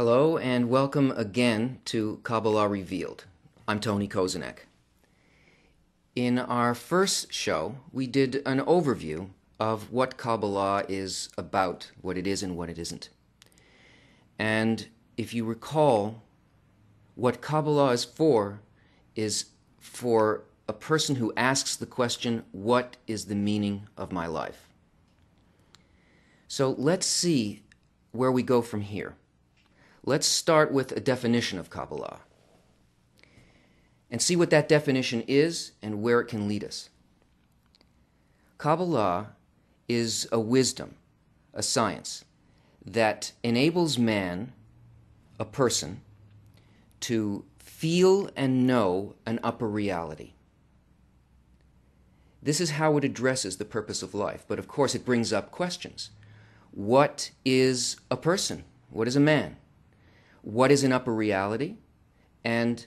Hello and welcome again to Kabbalah Revealed. I'm Tony Kozenek. In our first show, we did an overview of what Kabbalah is about, what it is and what it isn't. And if you recall, what Kabbalah is for a person who asks the question, what is the meaning of my life? So let's see where we go from here. Let's start with a definition of Kabbalah and see what that definition is and where it can lead us. Kabbalah is a wisdom, a science, that enables man, a person, to feel and know an upper reality. This is how it addresses the purpose of life, but of course it brings up questions. What is a person? What is a man? What is an upper reality? And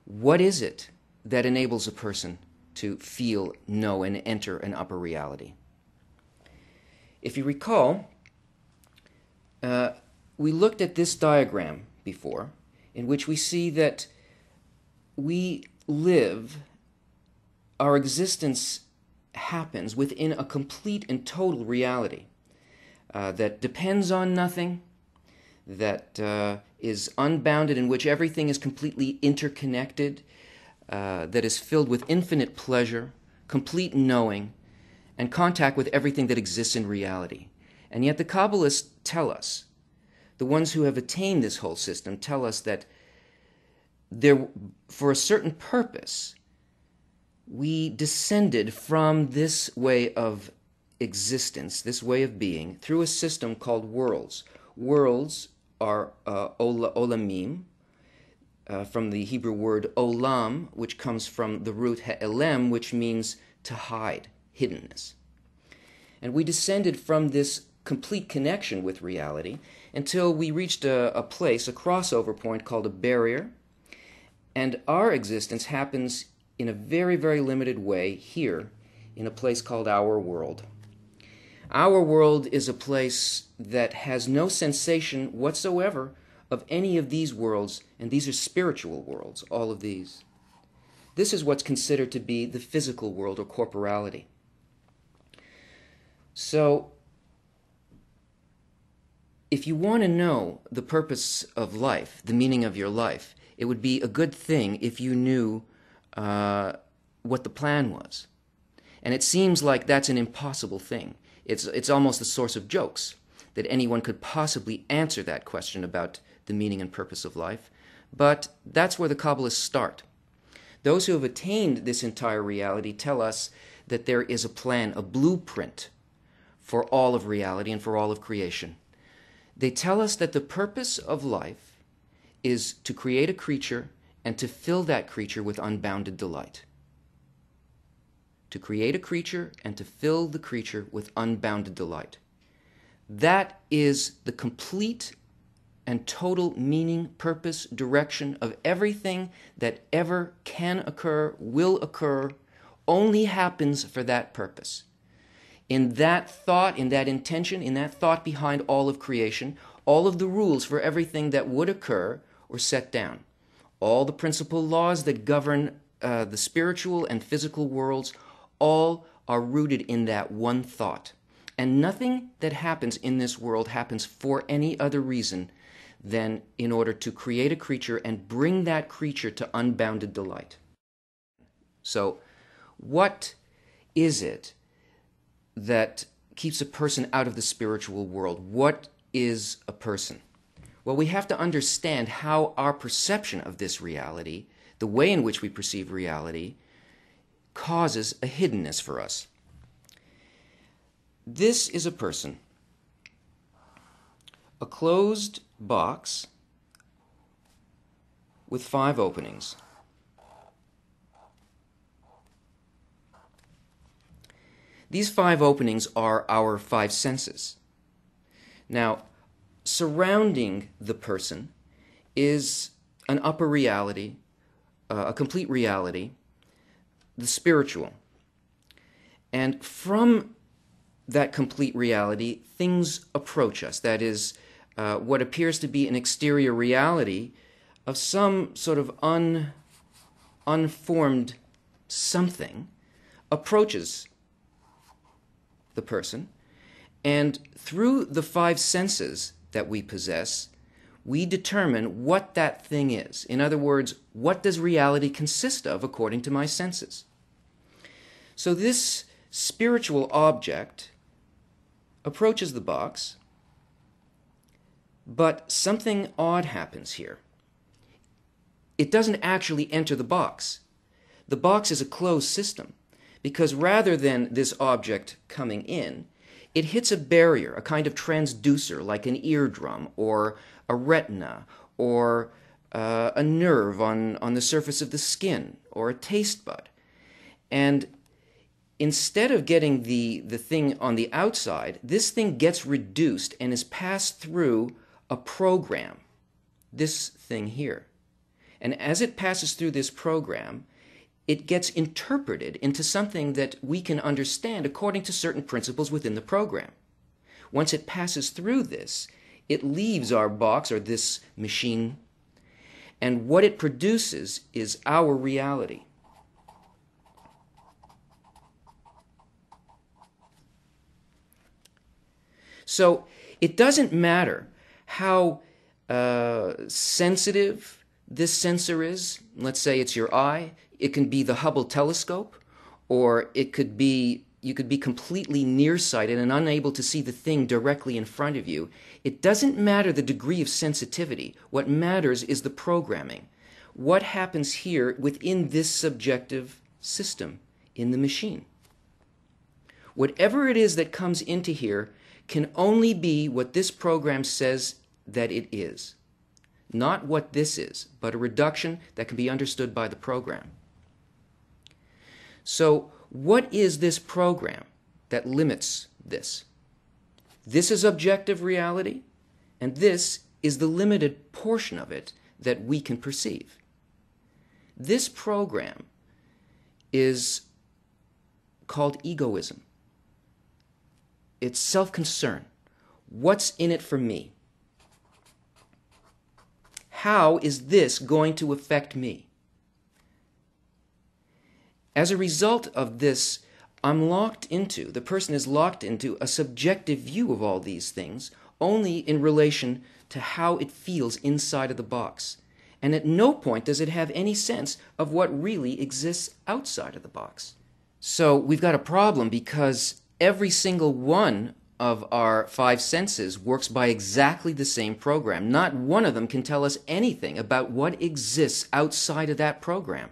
what is it that enables a person to feel, know, and enter an upper reality? If you recall, we looked at this diagram before, in which we see that we live, our existence happens within a complete and total reality that depends on nothing, that is unbounded, in which everything is completely interconnected, that is filled with infinite pleasure, complete knowing, and contact with everything that exists in reality. And yet the Kabbalists tell us, the ones who have attained this whole system tell us that for a certain purpose, we descended from this way of existence, this way of being, through a system called worlds. Worlds are olamim, from the Hebrew word olam, which comes from the root ha'elem, which means to hide, hiddenness. And we descended from this complete connection with reality until we reached a place, a crossover point called a barrier, and our existence happens in a very, very limited way here in a place called our world. Our world is a place that has no sensation whatsoever of any of these worlds, and these are spiritual worlds, all of these. This is what's considered to be the physical world or corporality. So, if you want to know the purpose of life, the meaning of your life, it would be a good thing if you knew what the plan was. And it seems like that's an impossible thing. It's almost a source of jokes that anyone could possibly answer that question about the meaning and purpose of life. But that's where the Kabbalists start. Those who have attained this entire reality tell us that there is a plan, a blueprint for all of reality and for all of creation. They tell us that the purpose of life is to create a creature and to fill that creature with unbounded delight. To create a creature and to fill the creature with unbounded delight. That is the complete and total meaning, purpose, direction of everything that ever can occur, will occur, only happens for that purpose. In that thought, in that intention, in that thought behind all of creation, all of the rules for everything that would occur were set down. All the principal laws that govern the spiritual and physical worlds, all are rooted in that one thought. And nothing that happens in this world happens for any other reason than in order to create a creature and bring that creature to unbounded delight. So, what is it that keeps a person out of the spiritual world? What is a person? Well, we have to understand how our perception of this reality, the way in which we perceive reality, causes a hiddenness for us. This is a person, a closed box with 5 openings. These 5 openings are our 5 senses. Now, surrounding the person is an upper reality, a complete reality, the spiritual. And from that complete reality, things approach us. That is, what appears to be an exterior reality of some sort of unformed something approaches the person, and through the five senses that we possess, we determine what that thing is. In other words, what does reality consist of according to my senses? So this spiritual object approaches the box, but something odd happens here. It doesn't actually enter the box. The box is a closed system, because rather than this object coming in, it hits a barrier, a kind of transducer like an eardrum or a retina or a nerve on the surface of the skin or a taste bud. And instead of getting the thing on the outside, this thing gets reduced and is passed through a program, this thing here. And as it passes through this program, it gets interpreted into something that we can understand according to certain principles within the program. Once it passes through this, it leaves our box or this machine, and what it produces is our reality. So it doesn't matter how sensitive this sensor is. Let's say it's your eye. It can be the Hubble telescope, or it could be you could be completely nearsighted and unable to see the thing directly in front of you. It doesn't matter the degree of sensitivity. What matters is the programming. What happens here within this subjective system in the machine? Whatever it is that comes into here can only be what this program says that it is. Not what this is, but a reduction that can be understood by the program. So, what is this program that limits this? This is objective reality, and this is the limited portion of it that we can perceive. This program is called egoism. It's self-concern. What's in it for me? How is this going to affect me? As a result of this, the person is locked into a subjective view of all these things, only in relation to how it feels inside of the box. And at no point does it have any sense of what really exists outside of the box. So we've got a problem, because every single one of our five senses works by exactly the same program. Not one of them can tell us anything about what exists outside of that program.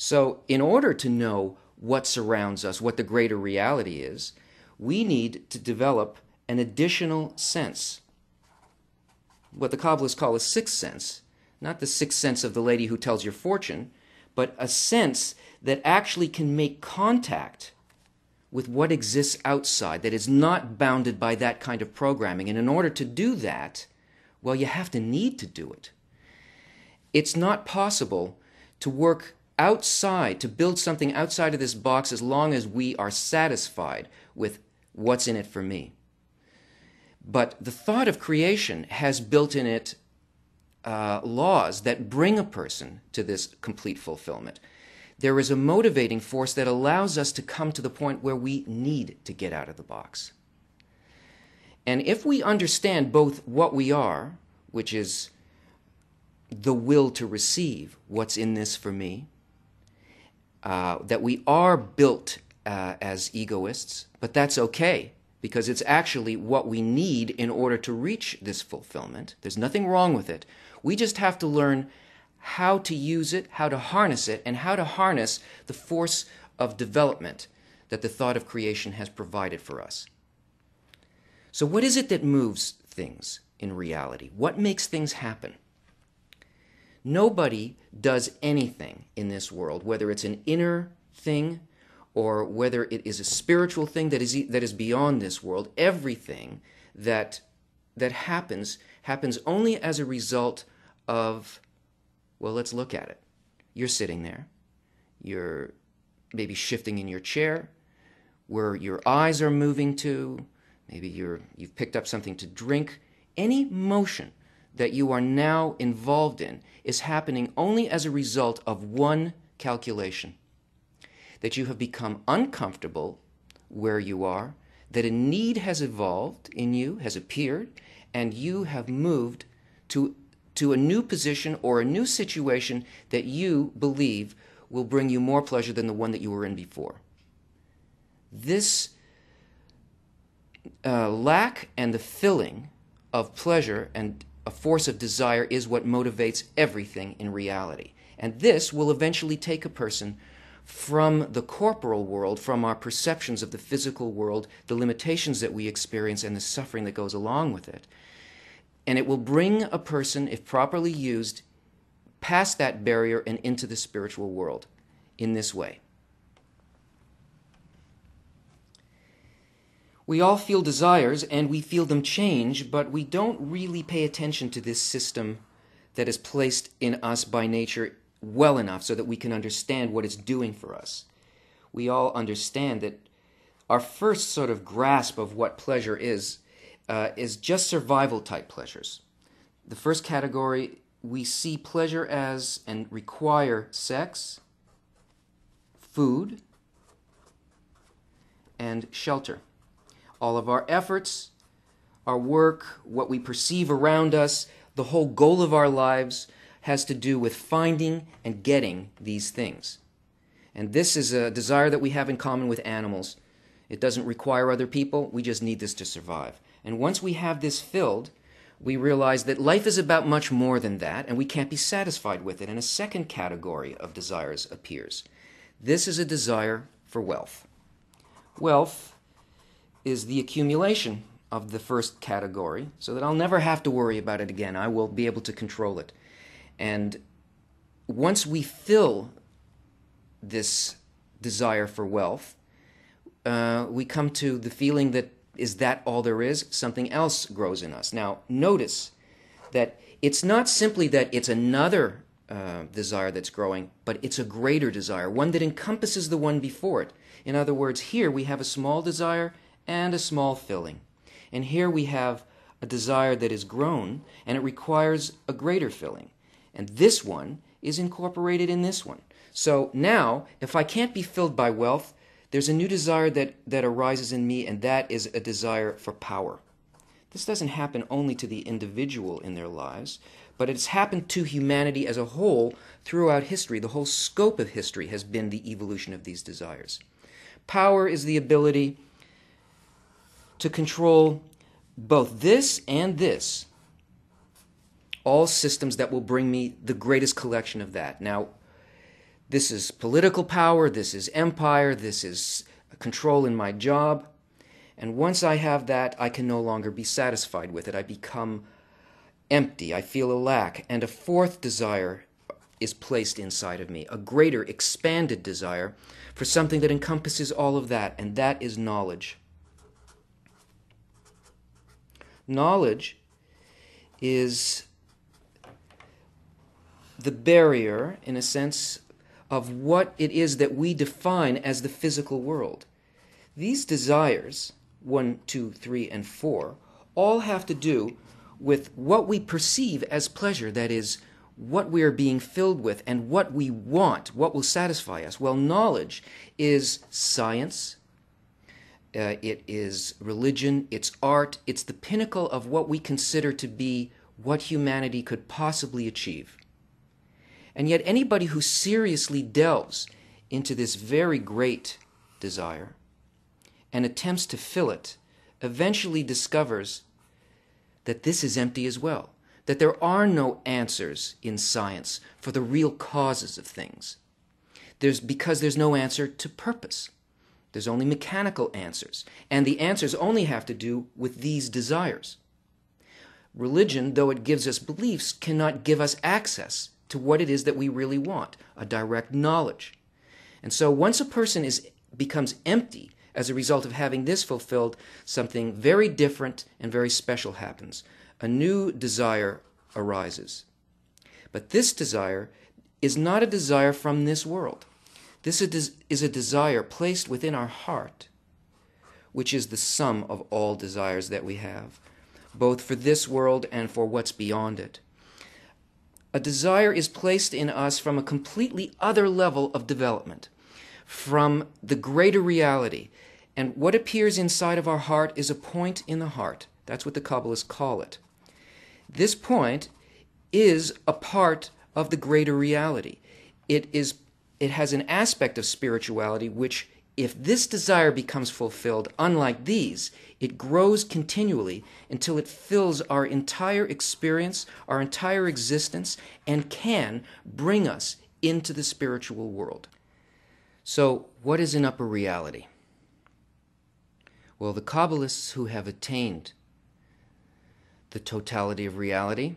So in order to know what surrounds us, what the greater reality is, we need to develop an additional sense. What the Kabbalists call a sixth sense. Not the sixth sense of the lady who tells your fortune, but a sense that actually can make contact with what exists outside, that is not bounded by that kind of programming. And in order to do that, well, you have to need to do it. It's not possible to work outside, to build something outside of this box, as long as we are satisfied with what's in it for me. But the thought of creation has built in it laws that bring a person to this complete fulfillment. There is a motivating force that allows us to come to the point where we need to get out of the box. And if we understand both what we are, which is the will to receive what's in this for me, that we are built as egoists, but that's okay, because it's actually what we need in order to reach this fulfillment. There's nothing wrong with it. We just have to learn how to use it, how to harness it, and how to harness the force of development that the thought of creation has provided for us. So what is it that moves things in reality? What makes things happen? Nobody does anything in this world, whether it's an inner thing or whether it is a spiritual thing that is beyond this world. Everything that happens only as a result of, well, let's look at it. You're sitting there. You're maybe shifting in your chair, where your eyes are moving to. Maybe you've picked up something to drink Any motion that you are now involved in is happening only as a result of one calculation. That you have become uncomfortable where you are, that a need has evolved in you, has appeared, and you have moved to a new position or a new situation that you believe will bring you more pleasure than the one that you were in before. This lack and the filling of pleasure and a force of desire is what motivates everything in reality. And this will eventually take a person from the corporal world, from our perceptions of the physical world, the limitations that we experience and the suffering that goes along with it. And it will bring a person, if properly used, past that barrier and into the spiritual world in this way. We all feel desires and we feel them change, but we don't really pay attention to this system that is placed in us by nature well enough so that we can understand what it's doing for us. We all understand that our first sort of grasp of what pleasure is just survival type pleasures. The first category, we see pleasure as and require sex, food, and shelter. All of our efforts, our work, what we perceive around us, the whole goal of our lives has to do with finding and getting these things. And this is a desire that we have in common with animals. It doesn't require other people. We just need this to survive. And once we have this filled, we realize that life is about much more than that, and we can't be satisfied with it. And a second category of desires appears. This is a desire for wealth. Wealth is the accumulation of the first category, so that I'll never have to worry about it again. I will be able to control it. And once we fill this desire for wealth, we come to the feeling that, is that all there is? Something else grows in us. Now, notice that it's not simply that it's another desire that's growing, but it's a greater desire, one that encompasses the one before it. In other words, here we have a small desire and a small filling. And here we have a desire that is grown, and it requires a greater filling. And this one is incorporated in this one. So now, if I can't be filled by wealth, there's a new desire that arises in me, and that is a desire for power. This doesn't happen only to the individual in their lives, but it's happened to humanity as a whole throughout history. The whole scope of history has been the evolution of these desires. Power is the ability to control both this and this. All systems that will bring me the greatest collection of that. Now, this is political power, this is empire, this is control in my job. And once I have that, I can no longer be satisfied with it. I become empty, I feel a lack. And a fourth desire is placed inside of me, a greater, expanded desire for something that encompasses all of that, and that is knowledge. Knowledge is the barrier, in a sense, of what it is that we define as the physical world. These desires, 1, 2, 3, and 4, all have to do with what we perceive as pleasure, that is, what we are being filled with and what we want, what will satisfy us. Well, knowledge is science, it is religion, it's art, it's the pinnacle of what we consider to be what humanity could possibly achieve. And yet anybody who seriously delves into this very great desire and attempts to fill it eventually discovers that this is empty as well, that there are no answers in science for the real causes of things. Because there's no answer to purpose. There's only mechanical answers, and the answers only have to do with these desires. Religion, though it gives us beliefs, cannot give us access to what it is that we really want, a direct knowledge. And so once a person becomes empty as a result of having this fulfilled, something very different and very special happens. A new desire arises. But this desire is not a desire from this world. This is a desire placed within our heart, which is the sum of all desires that we have, both for this world and for what's beyond it. A desire is placed in us from a completely other level of development, from the greater reality. And what appears inside of our heart is a point in the heart. That's what the Kabbalists call it. This point is a part of the greater reality. It has an aspect of spirituality which, if this desire becomes fulfilled, unlike these, it grows continually until it fills our entire experience, our entire existence, and can bring us into the spiritual world. So, what is an upper reality? Well, the Kabbalists who have attained the totality of reality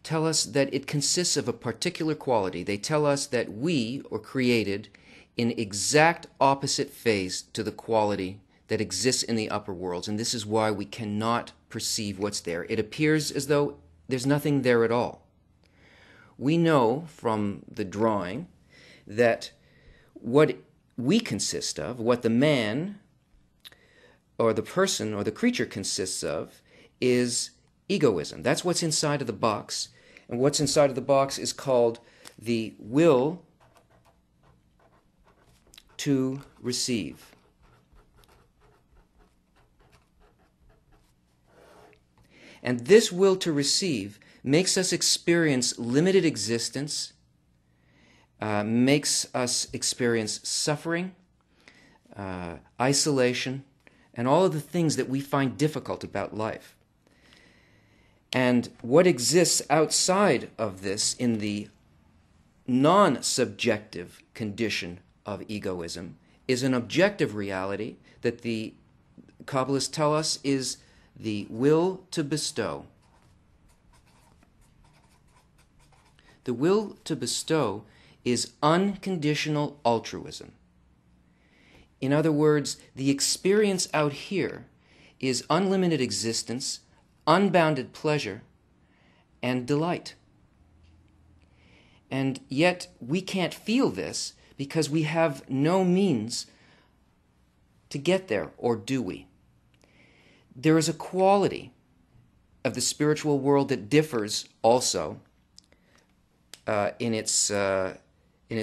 tell us that it consists of a particular quality. They tell us that we are created in exact opposite phase to the quality that exists in the upper worlds, and this is why we cannot perceive what's there. It appears as though there's nothing there at all. We know from the drawing that what we consist of, what the man or the person or the creature consists of, is egoism. That's what's inside of the box. And what's inside of the box is called the will to receive. And this will to receive makes us experience limited existence, makes us experience suffering, isolation, and all of the things that we find difficult about life. And what exists outside of this in the non-subjective condition of egoism is an objective reality that the Kabbalists tell us is the will to bestow. The will to bestow is unconditional altruism. In other words, the experience out here is unlimited existence, unbounded pleasure, and delight. And yet we can't feel this because we have no means to get there, or do we? There is a quality of the spiritual world that differs also in its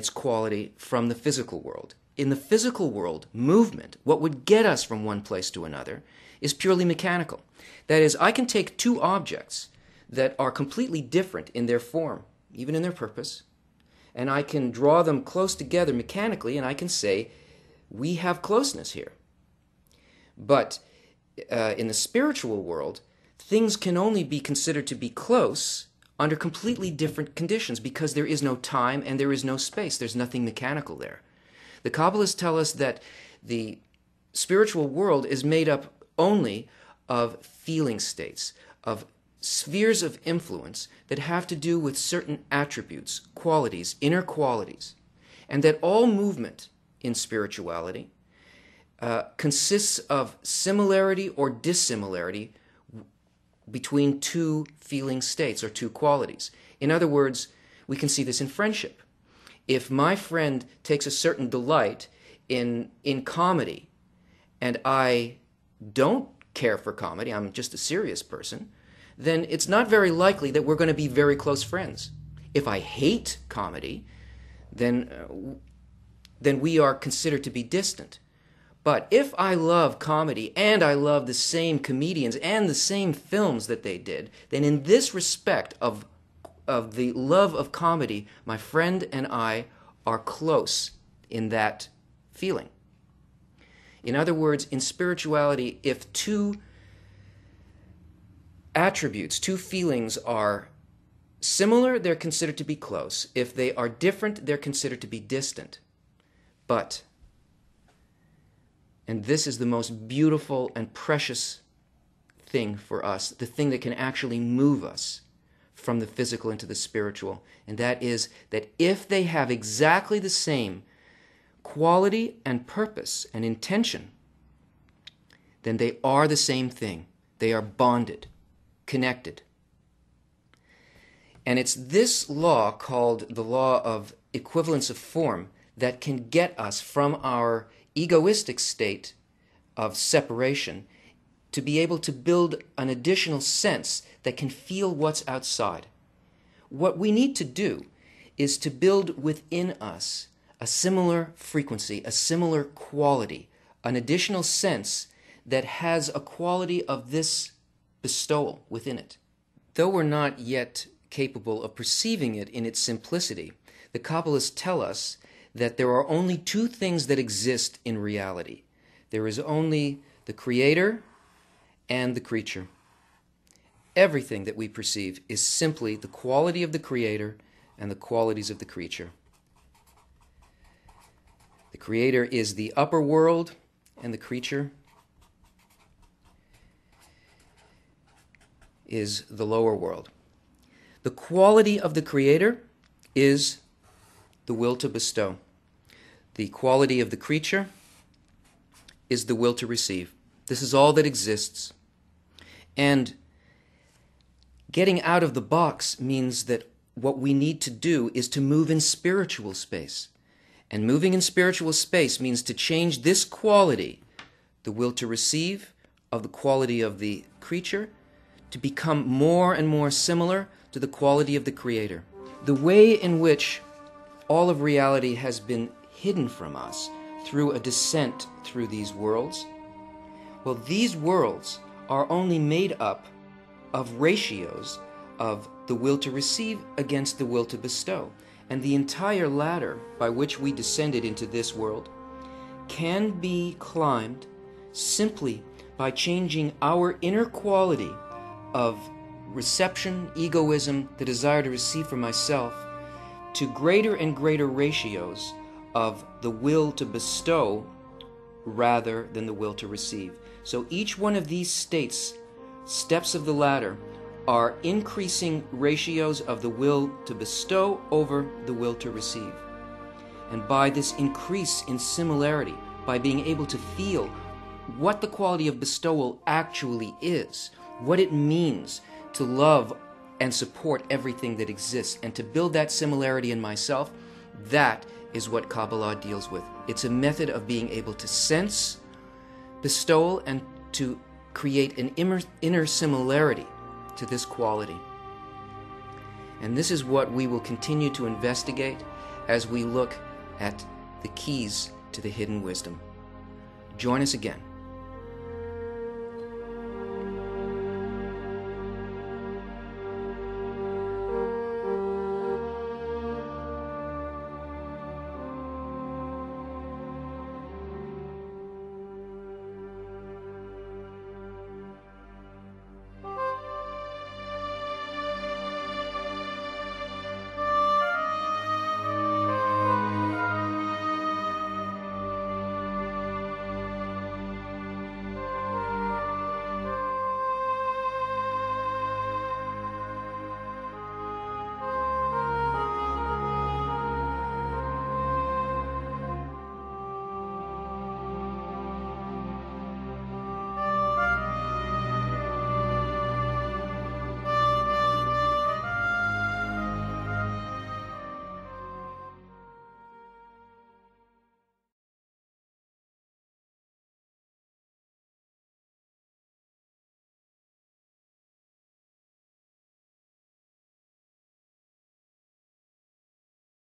quality from the physical world. In the physical world, movement, what would get us from one place to another, is purely mechanical. That is, I can take two objects that are completely different in their form, even in their purpose, and I can draw them close together mechanically, and I can say, we have closeness here. But in the spiritual world, things can only be considered to be close under completely different conditions because there is no time and there is no space. There's nothing mechanical there. The Kabbalists tell us that the spiritual world is made up only of feeling states, of spheres of influence that have to do with certain attributes, qualities, inner qualities, and that all movement in spirituality consists of similarity or dissimilarity between two feeling states or two qualities. In other words, we can see this in friendship. If my friend takes a certain delight in comedy and I don't care for comedy, I'm just a serious person, then it's not very likely that we're going to be very close friends. If I hate comedy, then we are considered to be distant. But if I love comedy and I love the same comedians and the same films that they did, then in this respect of the love of comedy, my friend and I are close in that feeling. In other words, in spirituality, if two attributes, two feelings are similar, they're considered to be close. If they are different, they're considered to be distant. But, and this is the most beautiful and precious thing for us, the thing that can actually move us from the physical into the spiritual, and that is that if they have exactly the same quality and purpose and intention, then they are the same thing. They are bonded, connected. And it's this law called the law of equivalence of form that can get us from our egoistic state of separation to be able to build an additional sense that can feel what's outside. What we need to do is to build within us a similar frequency, a similar quality, an additional sense that has a quality of this bestowal within it. Though we're not yet capable of perceiving it in its simplicity, the Kabbalists tell us that there are only two things that exist in reality. There is only the Creator and the creature. Everything that we perceive is simply the quality of the Creator and the qualities of the creature. The Creator is the upper world, and the creature is the lower world. The quality of the Creator is the will to bestow. The quality of the creature is the will to receive. This is all that exists. And getting out of the box means that what we need to do is to move in spiritual space. And moving in spiritual space means to change this quality, the will to receive, of the quality of the creature, to become more and more similar to the quality of the Creator. The way in which all of reality has been hidden from us through a descent through these worlds, well, these worlds are only made up of ratios of the will to receive against the will to bestow. And the entire ladder by which we descended into this world can be climbed simply by changing our inner quality of reception, egoism, the desire to receive for myself, to greater and greater ratios of the will to bestow rather than the will to receive. So each one of these steps of the ladder, are increasing ratios of the will to bestow over the will to receive. And by this increase in similarity, by being able to feel what the quality of bestowal actually is, what it means to love and support everything that exists, and to build that similarity in myself, that is what Kabbalah deals with. It's a method of being able to sense bestowal and to create an inner similarity to this quality. And this is what we will continue to investigate as we look at the keys to the hidden wisdom. Join us again.